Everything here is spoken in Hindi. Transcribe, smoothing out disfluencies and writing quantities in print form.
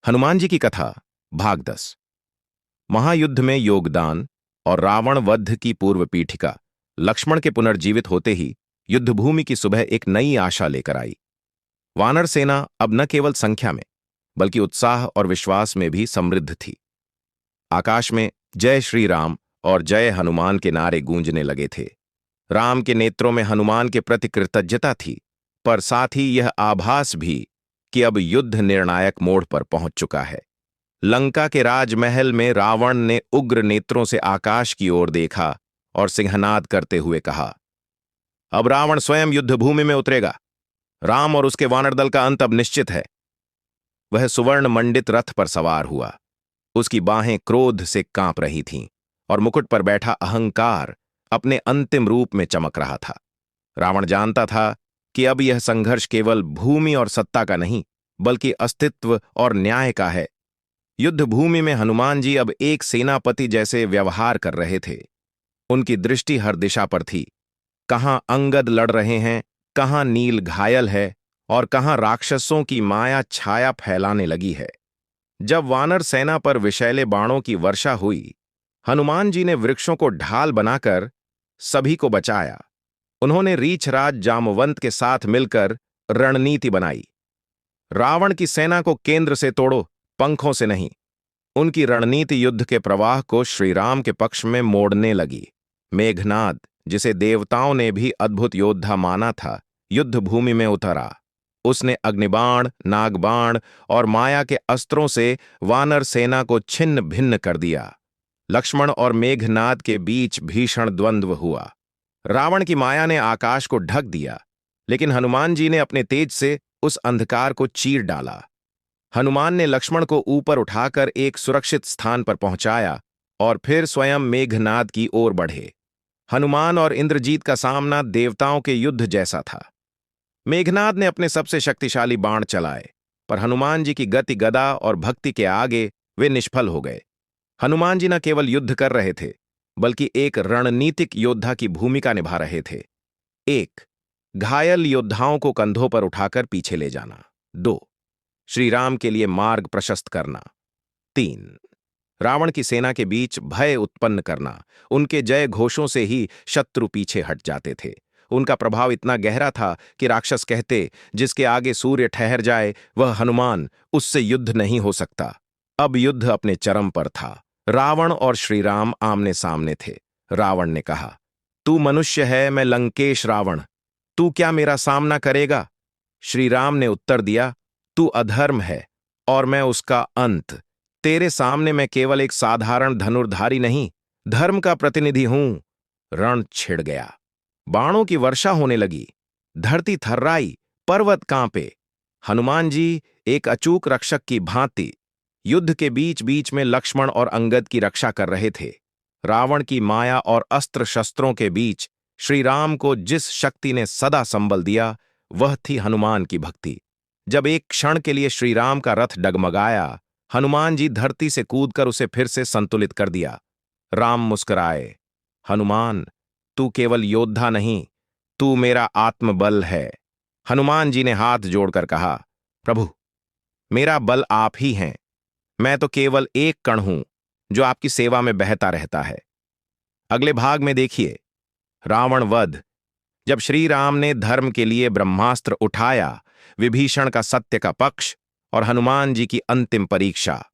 हनुमान जी की कथा भाग 10। महायुद्ध में योगदान और रावण वध की पूर्व पीठिका। लक्ष्मण के पुनर्जीवित होते ही युद्धभूमि की सुबह एक नई आशा लेकर आई। वानर सेना अब न केवल संख्या में बल्कि उत्साह और विश्वास में भी समृद्ध थी। आकाश में जय श्री राम और जय हनुमान के नारे गूंजने लगे थे। राम के नेत्रों में हनुमान के प्रति कृतज्ञता थी, पर साथ ही यह आभास भी कि अब युद्ध निर्णायक मोड़ पर पहुंच चुका है। लंका के राजमहल में रावण ने उग्र नेत्रों से आकाश की ओर देखा और सिंहनाद करते हुए कहा, अब रावण स्वयं युद्धभूमि में उतरेगा। राम और उसके वानर दल का अंत अब निश्चित है। वह सुवर्ण मंडित रथ पर सवार हुआ। उसकी बाहें क्रोध से कांप रही थीं और मुकुट पर बैठा अहंकार अपने अंतिम रूप में चमक रहा था। रावण जानता था कि अब यह संघर्ष केवल भूमि और सत्ता का नहीं बल्कि अस्तित्व और न्याय का है। युद्ध भूमि में हनुमान जी अब एक सेनापति जैसे व्यवहार कर रहे थे। उनकी दृष्टि हर दिशा पर थी। कहां अंगद लड़ रहे हैं, कहां नील घायल है और कहां राक्षसों की माया छाया फैलाने लगी है। जब वानर सेना पर विषैले बाणों की वर्षा हुई, हनुमान जी ने वृक्षों को ढाल बनाकर सभी को बचाया। उन्होंने रीछराज जामवंत के साथ मिलकर रणनीति बनाई। रावण की सेना को केंद्र से तोड़ो, पंखों से नहीं। उनकी रणनीति युद्ध के प्रवाह को श्रीराम के पक्ष में मोड़ने लगी। मेघनाद, जिसे देवताओं ने भी अद्भुत योद्धा माना था, युद्ध भूमि में उतरा। उसने अग्निबाण, नागबाण और माया के अस्त्रों से वानर सेना को छिन्न भिन्न कर दिया। लक्ष्मण और मेघनाद के बीच भीषण द्वंद्व हुआ। रावण की माया ने आकाश को ढक दिया, लेकिन हनुमान जी ने अपने तेज से उस अंधकार को चीर डाला। हनुमान ने लक्ष्मण को ऊपर उठाकर एक सुरक्षित स्थान पर पहुंचाया और फिर स्वयं मेघनाद की ओर बढ़े। हनुमान और इंद्रजीत का सामना देवताओं के युद्ध जैसा था। मेघनाद ने अपने सबसे शक्तिशाली बाण चलाए, पर हनुमान जी की गति, गदा और भक्ति के आगे वे निष्फल हो गए। हनुमान जी न केवल युद्ध कर रहे थे बल्कि एक रणनीतिक योद्धा की भूमिका निभा रहे थे। 1. घायल योद्धाओं को कंधों पर उठाकर पीछे ले जाना। 2. श्री राम के लिए मार्ग प्रशस्त करना। 3. रावण की सेना के बीच भय उत्पन्न करना। उनके जय घोषों से ही शत्रु पीछे हट जाते थे। उनका प्रभाव इतना गहरा था कि राक्षस कहते, जिसके आगे सूर्य ठहर जाए वह हनुमान, उससे युद्ध नहीं हो सकता। अब युद्ध अपने चरम पर था। रावण और श्रीराम आमने सामने थे। रावण ने कहा, तू मनुष्य है, मैं लंकेश रावण, तू क्या मेरा सामना करेगा? श्रीराम ने उत्तर दिया, तू अधर्म है और मैं उसका अंत। तेरे सामने मैं केवल एक साधारण धनुर्धारी नहीं, धर्म का प्रतिनिधि हूं। रण छिड़ गया। बाणों की वर्षा होने लगी। धरती थर्राई, पर्वत कांपे। हनुमान जी एक अचूक रक्षक की भांति युद्ध के बीच बीच में लक्ष्मण और अंगद की रक्षा कर रहे थे। रावण की माया और अस्त्र शस्त्रों के बीच श्रीराम को जिस शक्ति ने सदा संबल दिया वह थी हनुमान की भक्ति। जब एक क्षण के लिए श्रीराम का रथ डगमगाया, हनुमान जी धरती से कूदकर उसे फिर से संतुलित कर दिया। राम मुस्कुराए, हनुमान, तू केवल योद्धा नहीं, तू मेरा आत्मबल है। हनुमान जी ने हाथ जोड़कर कहा, प्रभु, मेरा बल आप ही हैं। मैं तो केवल एक कण हूं जो आपकी सेवा में बहता रहता है। अगले भाग में देखिए रावण वध। जब श्री राम ने धर्म के लिए ब्रह्मास्त्र उठाया, विभीषण का सत्य का पक्ष और हनुमान जी की अंतिम परीक्षा।